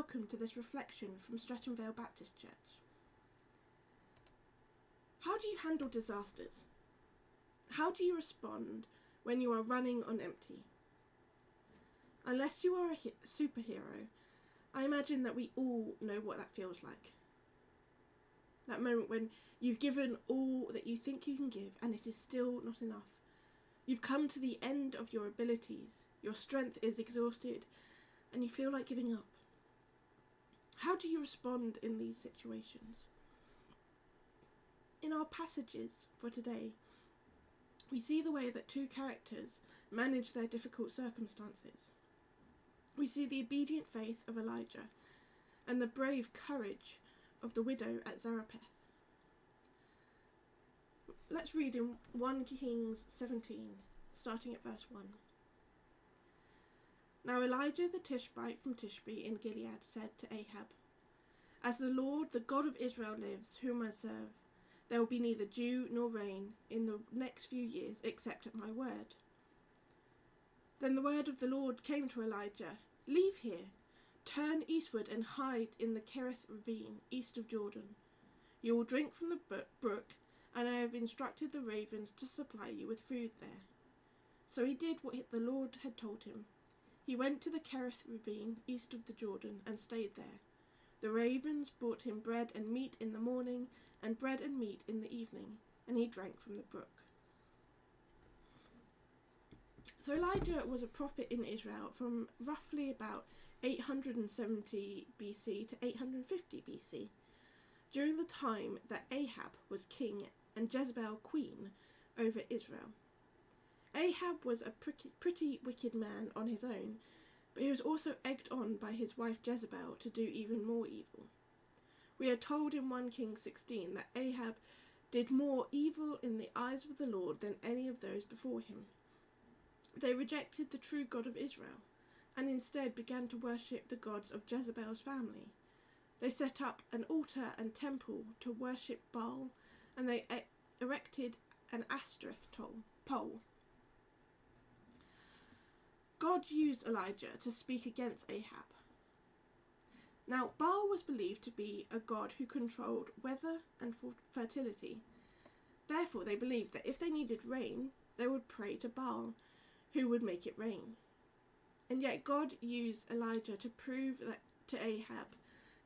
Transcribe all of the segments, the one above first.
welcome to this reflection from Streatham Vale Baptist Church. How do you handle disasters? How do you respond when you are running on empty? Unless you are a superhero, I imagine that we all know what that feels like. That moment when you've given all that you think you can give and it is still not enough. You've come to the end of your abilities, your strength is exhausted, and you feel like giving up. How do you respond in these situations? In our passages for today, we see the way that two characters manage their difficult circumstances. We see the obedient faith of Elijah and the brave courage of the widow at Zarephath. Let's read in 1 Kings 17, starting at verse 1. Now Elijah the Tishbite from Tishbe in Gilead said to Ahab, "As the Lord, the God of Israel lives, whom I serve, there will be neither dew nor rain in the next few years except at my word." Then the word of the Lord came to Elijah, "Leave here, turn eastward and hide in the Kerith ravine east of Jordan. You will drink from the brook, and I have instructed the ravens to supply you with food there." So he did what the Lord had told him. He went to the Kerith ravine east of the Jordan and stayed there. The ravens brought him bread and meat in the morning and bread and meat in the evening, and he drank from the brook. So Elijah was a prophet in Israel from roughly about 870 BC to 850 BC, during the time that Ahab was king and Jezebel queen over Israel. Ahab was a pretty wicked man on his own, but he was also egged on by his wife Jezebel to do even more evil. We are told in 1 Kings 16 that Ahab did more evil in the eyes of the Lord than any of those before him. They rejected the true God of Israel and instead began to worship the gods of Jezebel's family. They set up an altar and temple to worship Baal, and they erected an Ashtoreth pole. God used Elijah to speak against Ahab. Now, Baal was believed to be a god who controlled weather and fertility. Therefore, they believed that if they needed rain, they would pray to Baal, who would make it rain. And yet God used Elijah to prove that to Ahab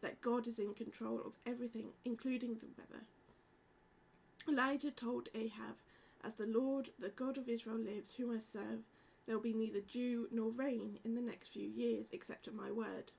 that God is in control of everything, including the weather. Elijah told Ahab, "As the Lord, the God of Israel lives, whom I serve, there will be neither dew nor rain in the next few years except at my word."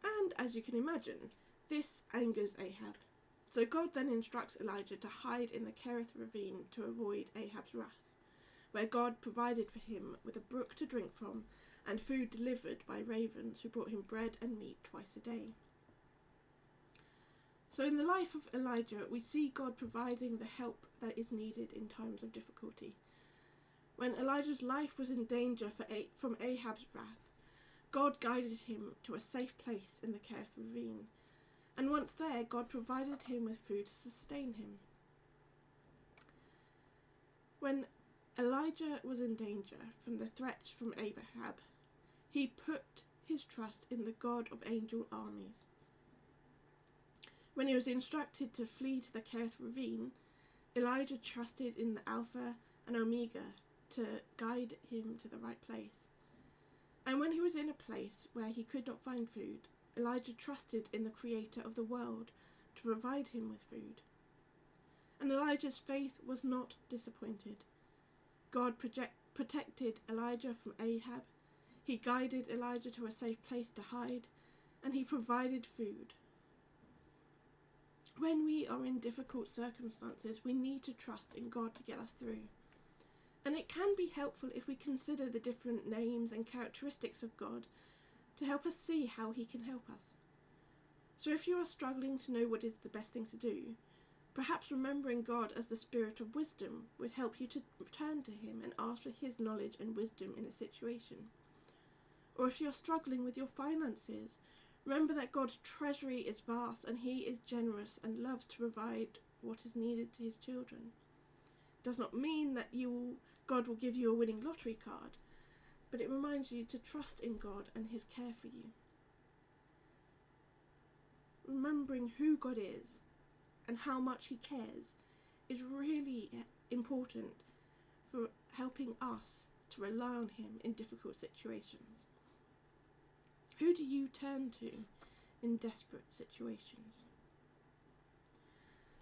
And as you can imagine, this angers Ahab. So God then instructs Elijah to hide in the Kerith ravine to avoid Ahab's wrath, where God provided for him with a brook to drink from and food delivered by ravens who brought him bread and meat twice a day. So in the life of Elijah, we see God providing the help that is needed in times of difficulty. When Elijah's life was in danger from Ahab's wrath, God guided him to a safe place in the Kerith ravine, and once there, God provided him with food to sustain him. When Elijah was in danger from the threats from Ahab, he put his trust in the God of angel armies. When he was instructed to flee to the Kerith ravine, Elijah trusted in the Alpha and Omega to guide him to the right place. And when he was in a place where he could not find food, Elijah trusted in the Creator of the world to provide him with food. And Elijah's faith was not disappointed. God protected Elijah from Ahab, he guided Elijah to a safe place to hide, and he provided food. When we are in difficult circumstances, we need to trust in God to get us through. And it can be helpful if we consider the different names and characteristics of God to help us see how he can help us. So if you are struggling to know what is the best thing to do, perhaps remembering God as the Spirit of wisdom would help you to return to him and ask for his knowledge and wisdom in a situation. Or if you're struggling with your finances, remember that God's treasury is vast and he is generous and loves to provide what is needed to his children. It does not mean that God will give you a winning lottery card, but it reminds you to trust in God and his care for you. remembering who God is and how much he cares is really important for helping us to rely on him in difficult situations. Who do you turn to in desperate situations?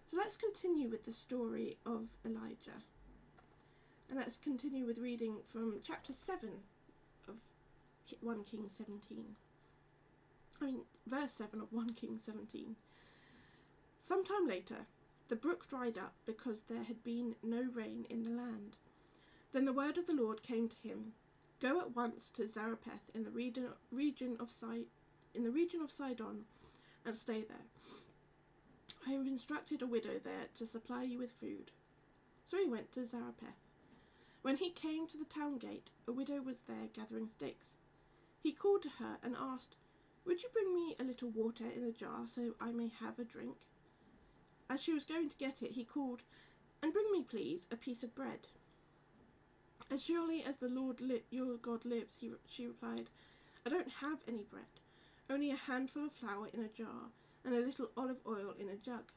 So let's continue with the story of Elijah. And let's continue with reading from chapter 7 of 1 Kings 17. Verse 7 of 1 Kings 17. Sometime later, the brook dried up because there had been no rain in the land. Then the word of the Lord came to him, "Go at once to Zarephath in the region of Sidon and stay there. I have instructed a widow there to supply you with food." So he went to Zarephath. When he came to the town gate, a widow was there gathering sticks. He called to her and asked, "Would you bring me a little water in a jar so I may have a drink?" As she was going to get it, he called, "And bring me, please, a piece of bread." "As surely as the Lord your God lives," she replied, "I don't have any bread, only a handful of flour in a jar and a little olive oil in a jug.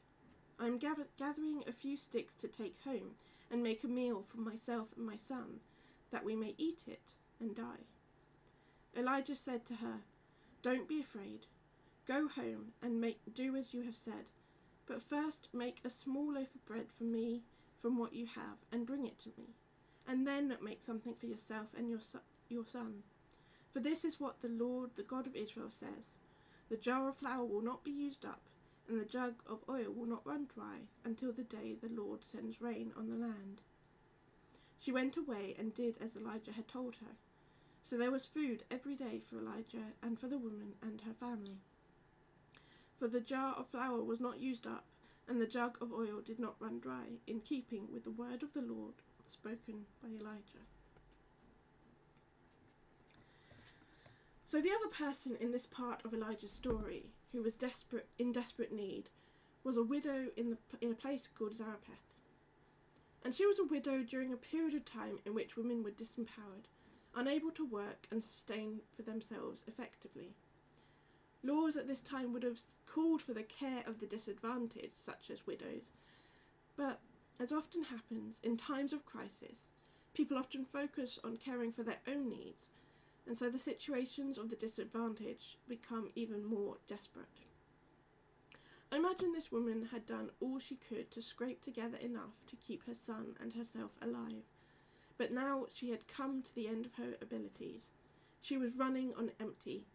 I am gathering a few sticks to take home and make a meal for myself and my son, that we may eat it and die." Elijah said to her, "Don't be afraid. Go home and do as you have said. But first make a small loaf of bread for me from what you have and bring it to me. And then make something for yourself and your son. For this is what the Lord, the God of Israel, says. The jar of flour will not be used up, and the jug of oil will not run dry until the day the Lord sends rain on the land." She went away and did as Elijah had told her. So there was food every day for Elijah and for the woman and her family. For the jar of flour was not used up, and the jug of oil did not run dry, in keeping with the word of the Lord spoken by Elijah. So the other person in this part of Elijah's story who was in desperate need was a widow in a place called Zarephath. And she was a widow during a period of time in which women were disempowered, unable to work and sustain for themselves effectively. Laws at this time would have called for the care of the disadvantaged, such as widows, but as often happens in times of crisis, people often focus on caring for their own needs, and so the situations of the disadvantaged become even more desperate. I imagine this woman had done all she could to scrape together enough to keep her son and herself alive, but now she had come to the end of her abilities. She was running on empty,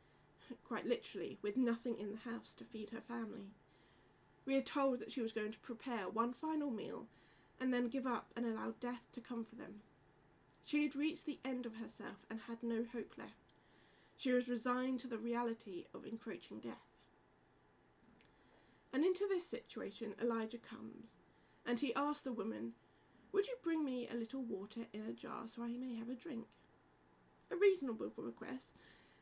quite literally, with nothing in the house to feed her family. We are told that she was going to prepare one final meal and then give up and allow death to come for them. She had reached the end of herself and had no hope left. She was resigned to the reality of encroaching death. And into this situation Elijah comes, and he asks the woman, "Would you bring me a little water in a jar so I may have a drink?" A reasonable request,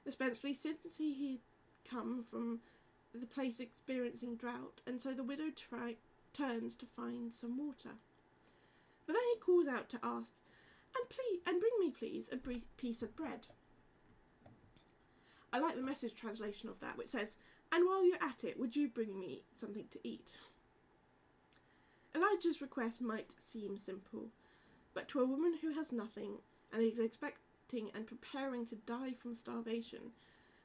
especially since he had come from the place experiencing drought, and so the widow turns to find some water. But then he calls out to ask, and bring me please a piece of bread." I like the Message translation of that, which says, "And while you're at it, would you bring me something to eat?" Elijah's request might seem simple, but to a woman who has nothing and is expecting and preparing to die from starvation,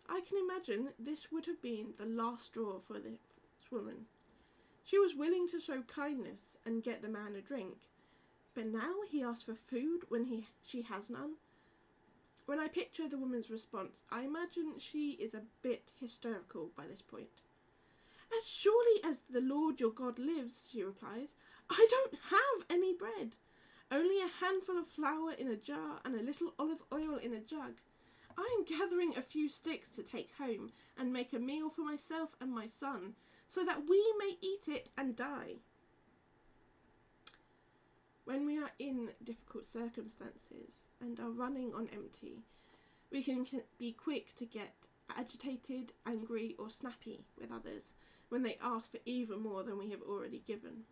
I can imagine this would have been the last straw for this woman. She was willing to show kindness and get the man a drink, but now he asks for food when she has none. When I picture the woman's response, I imagine she is a bit hysterical by this point. "As surely as the Lord your God lives," she replies, "I don't have any bread, only a handful of flour in a jar and a little olive oil in a jug. I am gathering a few sticks to take home and make a meal for myself and my son, so that we may eat it and die." When we are in difficult circumstances and are running on empty, we can be quick to get agitated, angry, or snappy with others when they ask for even more than we have already given.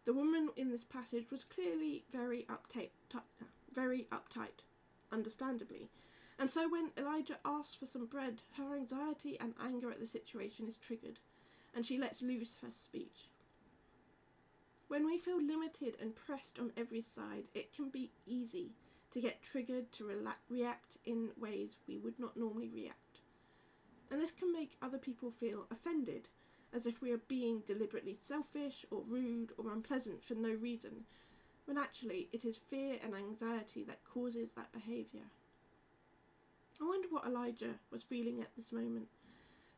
The woman in this passage was clearly very uptight, understandably, and so when Elijah asks for some bread, her anxiety and anger at the situation is triggered, and she lets loose her speech. When we feel limited and pressed on every side, it can be easy to get triggered to react in ways we would not normally react. And this can make other people feel offended, as if we are being deliberately selfish or rude or unpleasant for no reason, when actually it is fear and anxiety that causes that behaviour. I wonder what Elijah was feeling at this moment.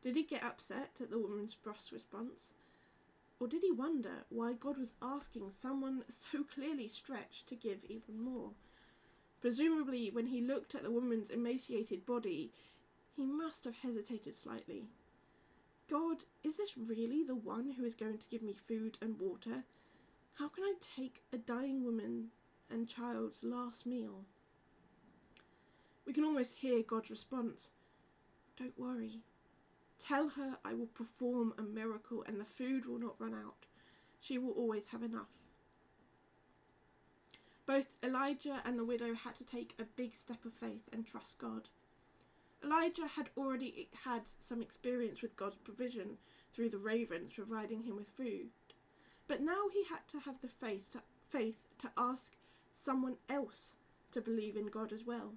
Did he get upset at the woman's brusque response? Or did he wonder why God was asking someone so clearly stretched to give even more? Presumably, when he looked at the woman's emaciated body, he must have hesitated slightly. God, is this really the one who is going to give me food and water? How can I take a dying woman and child's last meal? We can almost hear God's response. Don't worry. Tell her I will perform a miracle and the food will not run out. She will always have enough. Both Elijah and the widow had to take a big step of faith and trust God. Elijah had already had some experience with God's provision through the ravens providing him with food. But now he had to have the faith to ask someone else to believe in God as well.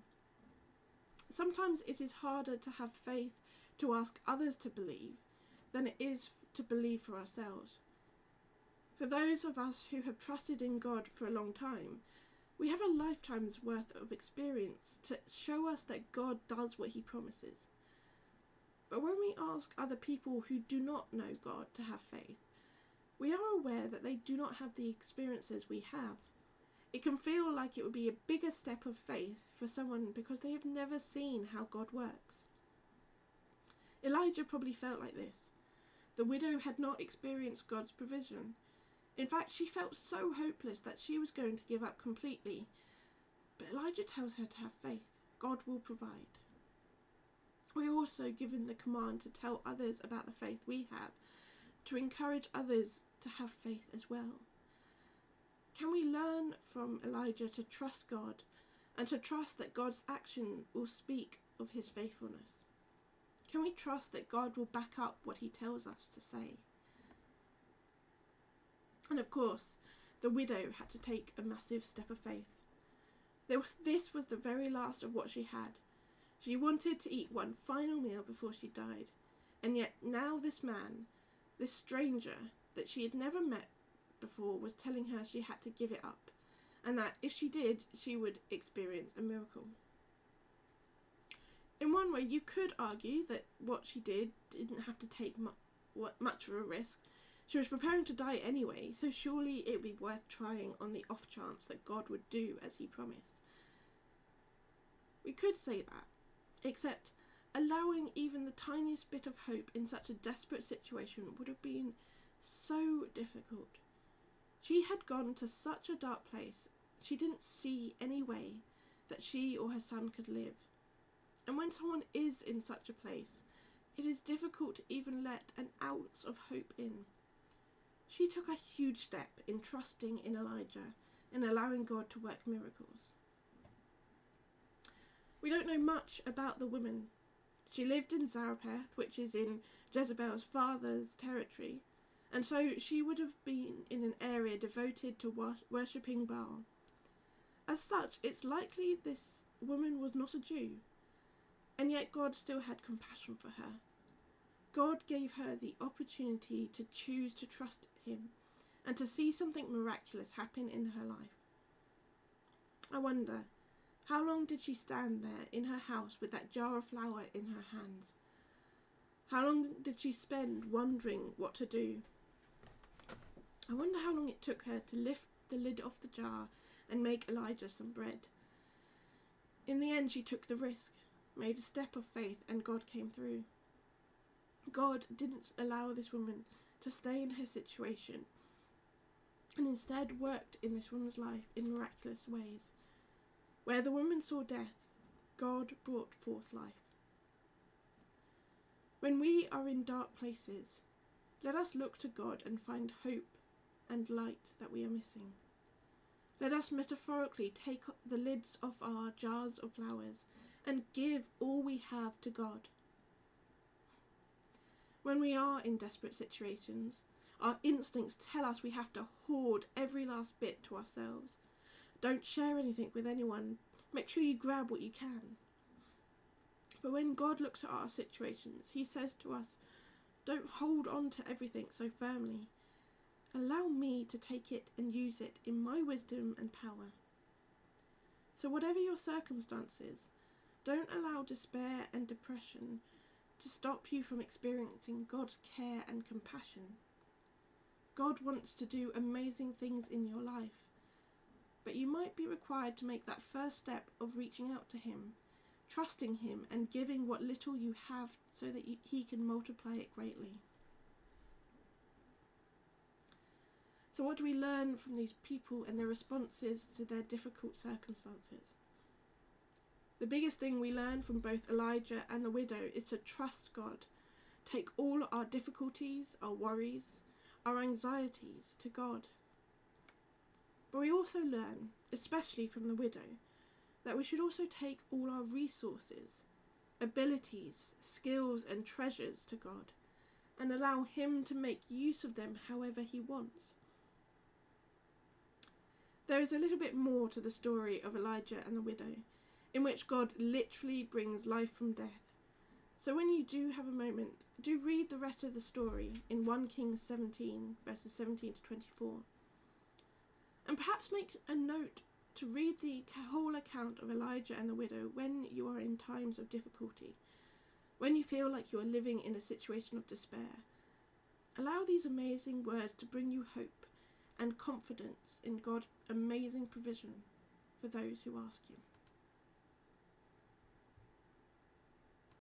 Sometimes it is harder to have faith to ask others to believe than it is to believe for ourselves. For those of us who have trusted in God for a long time, we have a lifetime's worth of experience to show us that God does what he promises. But when we ask other people who do not know God to have faith, we are aware that they do not have the experiences we have. It can feel like it would be a bigger step of faith for someone because they have never seen how God works. Elijah probably felt like this. The widow had not experienced God's provision. In fact, she felt so hopeless that she was going to give up completely. But Elijah tells her to have faith. God will provide. We are also given the command to tell others about the faith we have, to encourage others to have faith as well. Can we learn from Elijah to trust God and to trust that God's action will speak of his faithfulness? Can we trust that God will back up what he tells us to say? And of course, the widow had to take a massive step of faith. This was the very last of what she had. She wanted to eat one final meal before she died. And yet now this man, this stranger that she had never met before, was telling her she had to give it up, and that if she did, she would experience a miracle. In one way, you could argue that what she did didn't have to take much of a risk. She was preparing to die anyway, so surely it would be worth trying on the off chance that God would do as he promised. We could say that, except allowing even the tiniest bit of hope in such a desperate situation would have been so difficult. She had gone to such a dark place, she didn't see any way that she or her son could live. And when someone is in such a place, it is difficult to even let an ounce of hope in. She took a huge step in trusting in Elijah and allowing God to work miracles. We don't know much about the woman. She lived in Zarephath, which is in Jezebel's father's territory, and so she would have been in an area devoted to worshipping Baal. As such, it's likely this woman was not a Jew, and yet God still had compassion for her. God gave her the opportunity to choose to trust him and to see something miraculous happen in her life. I wonder, how long did she stand there in her house with that jar of flour in her hands? How long did she spend wondering what to do? I wonder how long it took her to lift the lid off the jar and make Elijah some bread. In the end, she took the risk, made a step of faith, and God came through. God didn't allow this woman to stay in her situation, and instead worked in this woman's life in miraculous ways. Where the woman saw death, God brought forth life. When we are in dark places, let us look to God and find hope and light that we are missing. Let us metaphorically take the lids off our jars of flowers and give all we have to God. When we are in desperate situations, our instincts tell us we have to hoard every last bit to ourselves. Don't share anything with anyone. Make sure you grab what you can. But when God looks at our situations, he says to us, don't hold on to everything so firmly. Allow me to take it and use it in my wisdom and power. So whatever your circumstances, don't allow despair and depression to stop you from experiencing God's care and compassion. God wants to do amazing things in your life, but you might be required to make that first step of reaching out to him, trusting him and giving what little you have so that he can multiply it greatly. So what do we learn from these people and their responses to their difficult circumstances? The biggest thing we learn from both Elijah and the widow is to trust God. Take all our difficulties, our worries, our anxieties to God. But we also learn, especially from the widow, that we should also take all our resources, abilities, skills and treasures to God and allow him to make use of them however he wants. There is a little bit more to the story of Elijah and the widow, in which God literally brings life from death. So when you do have a moment, do read the rest of the story in 1 Kings 17, verses 17 to 24. And perhaps make a note to read the whole account of Elijah and the widow when you are in times of difficulty, when you feel like you are living in a situation of despair. Allow these amazing words to bring you hope and confidence in God's amazing provision for those who ask him.